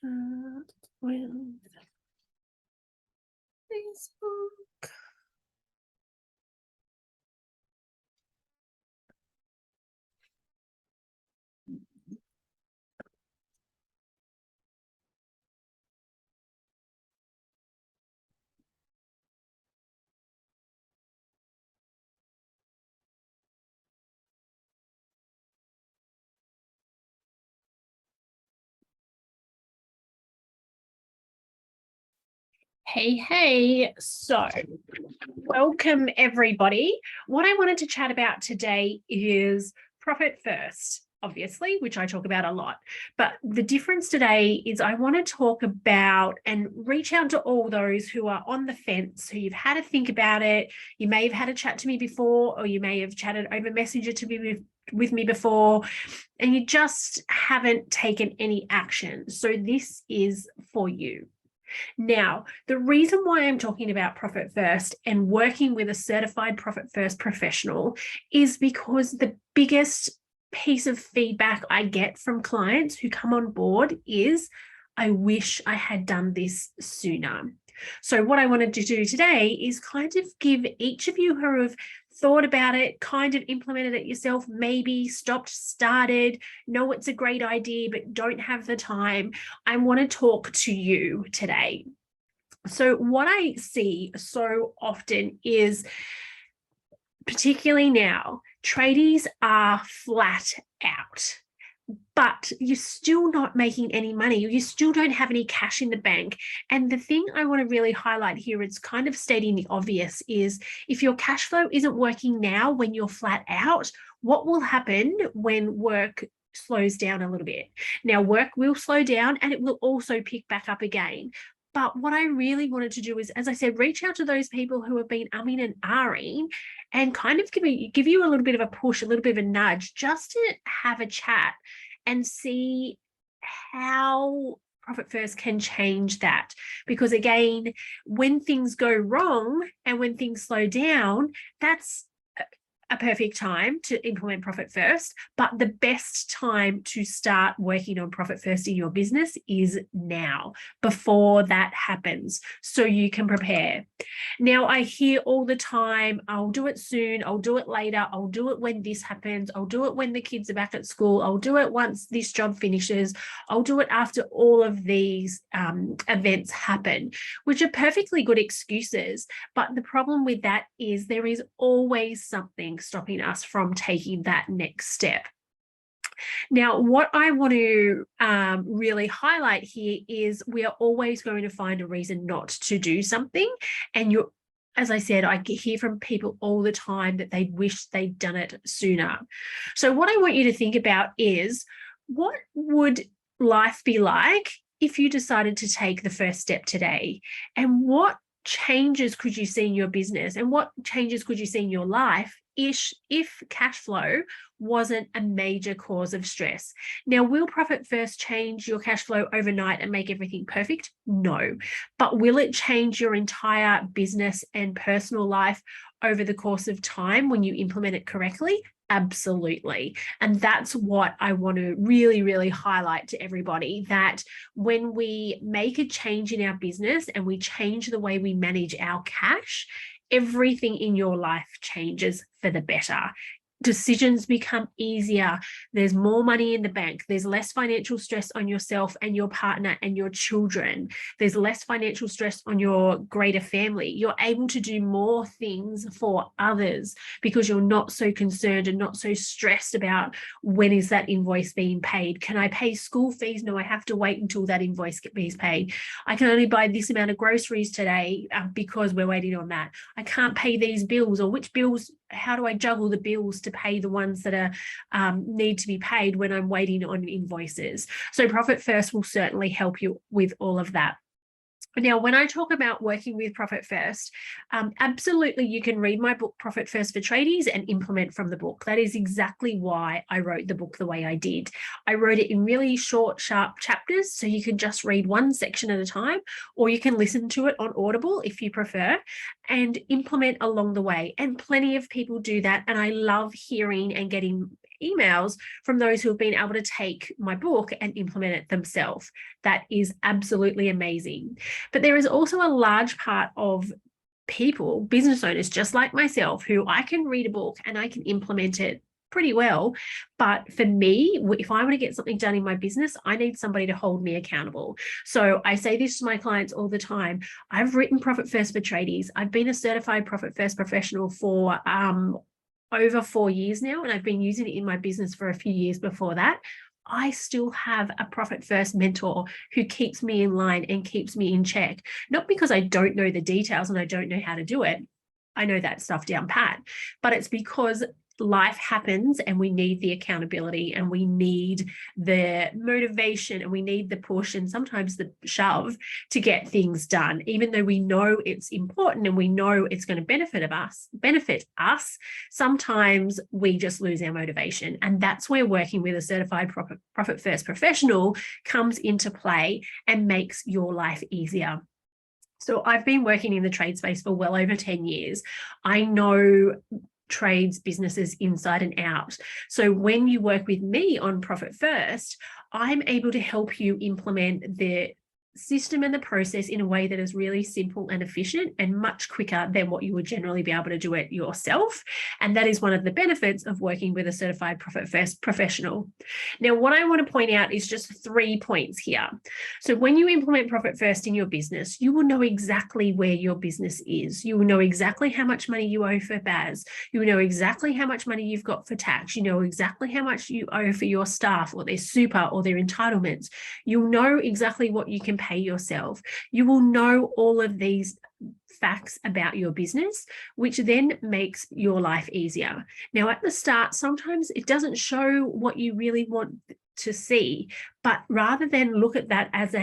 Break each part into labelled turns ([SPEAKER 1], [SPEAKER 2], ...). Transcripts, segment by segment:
[SPEAKER 1] Chat with Facebook. Hey, so welcome everybody. What I wanted to chat about today is profit first, obviously, which I talk about a lot. But the difference today is I want to talk about and reach out to all those who are on the fence, who you've had to think about it. You may have had a chat to me before, or you may have chatted over Messenger to me with me before, and you just haven't taken any action. So this is for you. Now, the reason why I'm talking about Profit First and working with a certified Profit First professional is because the biggest piece of feedback I get from clients who come on board is, I wish I had done this sooner. So what I wanted to do today is kind of give each of you who have thought about it, kind of implemented it yourself, maybe stopped, started, know it's a great idea, but don't have the time. I want to talk to you today. So what I see so often is, particularly now, tradies are flat out, but you're still not making any money. You still don't have any cash in the bank. And the thing I want to really highlight here, it's kind of stating the obvious, is if your cash flow isn't working now when you're flat out, what will happen when work slows down a little bit? Now, work will slow down and it will also pick back up again. But what I really wanted to do is, as I said, reach out to those people who have been umming and ahhing and kind of give you a little bit of a push, a little bit of a nudge, just to have a chat and see how Profit First can change that. Because again, when things go wrong and when things slow down, that's a perfect time to implement Profit First, but the best time to start working on Profit First in your business is now, before that happens, so you can prepare. Now, I hear all the time, I'll do it soon, I'll do it later, I'll do it when this happens, I'll do it when the kids are back at school, I'll do it once this job finishes, I'll do it after all of these events happen, which are perfectly good excuses. But the problem with that is there is always something stopping us from taking that next step. Now, what I want to really highlight here is we are always going to find a reason not to do something. And as I said, I hear from people all the time that they wish they'd done it sooner. So what I want you to think about is, what would life be like if you decided to take the first step today? And what changes could you see in your business? And what changes could you see in your life if cash flow wasn't a major cause of stress? Now, will Profit First change your cash flow overnight and make everything perfect? No. But will it change your entire business and personal life over the course of time when you implement it correctly? Absolutely. And that's what I want to really, really highlight to everybody, that when we make a change in our business and we change the way we manage our cash, everything in your life changes for the better. Decisions become easier. There's more money in the bank. There's less financial stress on yourself and your partner and your children. There's less financial stress on your greater family. You're able to do more things for others because you're not so concerned and not so stressed about, when is that invoice being paid? Can I pay school fees? No, I have to wait until that invoice gets paid. I can only buy this amount of groceries today because we're waiting on that. I can't pay these bills, or which bills, how do I juggle the bills to pay the ones that are need to be paid when I'm waiting on invoices? So Profit First will certainly help you with all of that. Now, when I talk about working with Profit First, absolutely, you can read my book, Profit First for Tradies, and implement from the book. That is exactly why I wrote the book the way I did. I wrote it in really short, sharp chapters, so you can just read one section at a time, or you can listen to it on Audible if you prefer, and implement along the way. And plenty of people do that. And I love hearing and getting emails from those who have been able to take my book and implement it themselves. That is absolutely amazing. But there is also a large part of people, business owners just like myself, who I can read a book and I can implement it pretty well. But for me, if I want to get something done in my business, I need somebody to hold me accountable. So I say this to my clients all the time. I've written Profit First for Tradies. I've been a certified Profit First professional for over 4 years now, and I've been using it in my business for a few years before that. I still have a Profit First mentor who keeps me in line and keeps me in check, not because I don't know the details and I don't know how to do it. I know that stuff down pat, but it's because life happens and we need the accountability and we need the motivation and we need the push and sometimes the shove to get things done, even though we know it's important and we know it's going to benefit us. Sometimes we just lose our motivation, and that's where working with a certified Profit First professional comes into play and makes your life easier. So I've been working in the trade space for well over 10 years. I know trades, businesses inside and out. So when you work with me on Profit First, I'm able to help you implement the system and the process in a way that is really simple and efficient and much quicker than what you would generally be able to do it yourself. And that is one of the benefits of working with a certified Profit First professional. Now, what I want to point out is just 3 points here. So when you implement Profit First in your business, you will know exactly where your business is. You will know exactly how much money you owe for BAS. You will know exactly how much money you've got for tax. You know exactly how much you owe for your staff or their super or their entitlements. You'll know exactly what you can pay yourself. You will know all of these facts about your business, which then makes your life easier. Now, at the start, sometimes it doesn't show what you really want to see, but rather than look at that as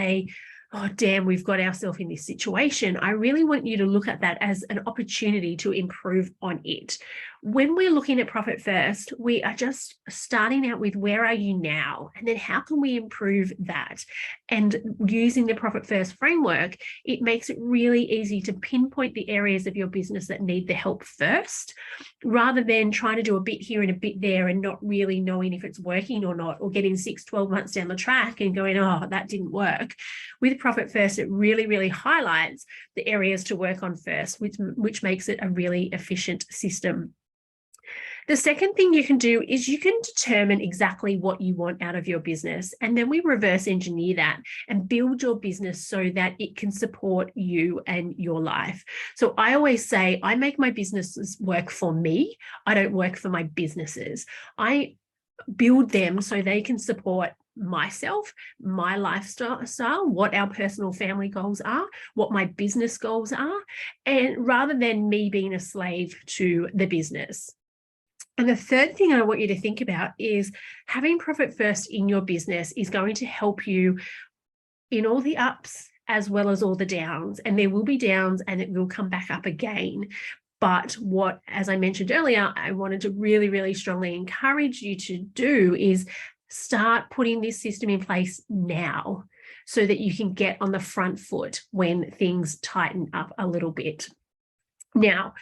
[SPEAKER 1] oh, damn, we've got ourselves in this situation, I really want you to look at that as an opportunity to improve on it. When we're looking at Profit First, we are just starting out with where are you now? And then how can we improve that? And using the Profit First framework, it makes it really easy to pinpoint the areas of your business that need the help first, rather than trying to do a bit here and a bit there and not really knowing if it's working or not, or getting 6-12 months down the track and going, oh, that didn't work. With Profit First, it really, really highlights the areas to work on first, which makes it a really efficient system. The second thing you can do is you can determine exactly what you want out of your business, and then we reverse engineer that and build your business so that it can support you and your life. So I always say I make my businesses work for me. I don't work for my businesses. I build them so they can support myself, my lifestyle, what our personal family goals are, what my business goals are, and rather than me being a slave to the business. And the third thing I want you to think about is having Profit First in your business is going to help you in all the ups as well as all the downs. And there will be downs and it will come back up again. But what, as I mentioned earlier, I wanted to really, really strongly encourage you to do is start putting this system in place now so that you can get on the front foot when things tighten up a little bit. Now,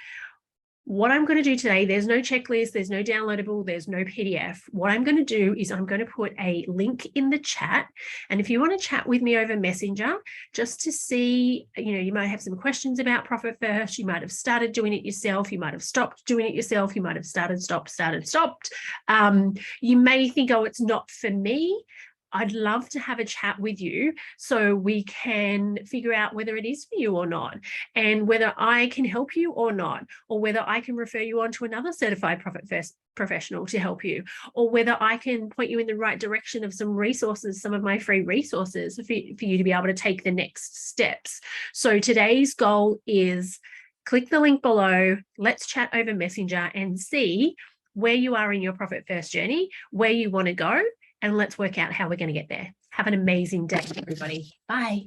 [SPEAKER 1] what I'm going to do today, there's no checklist, there's no downloadable, there's no PDF. What I'm going to do is I'm going to put a link in the chat. And if you want to chat with me over Messenger, just to see, you might have some questions about Profit First, you might have started doing it yourself, you might have stopped doing it yourself, you might have started, stopped. You may think, oh, it's not for me. I'd love to have a chat with you so we can figure out whether it is for you or not, and whether I can help you or not, or whether I can refer you on to another certified Profit First professional to help you, or whether I can point you in the right direction of some resources, some of my free resources for you to be able to take the next steps. So today's goal is click the link below, let's chat over Messenger and see where you are in your Profit First journey, where you want to go, and let's work out how we're going to get there. Have an amazing day, everybody. Bye.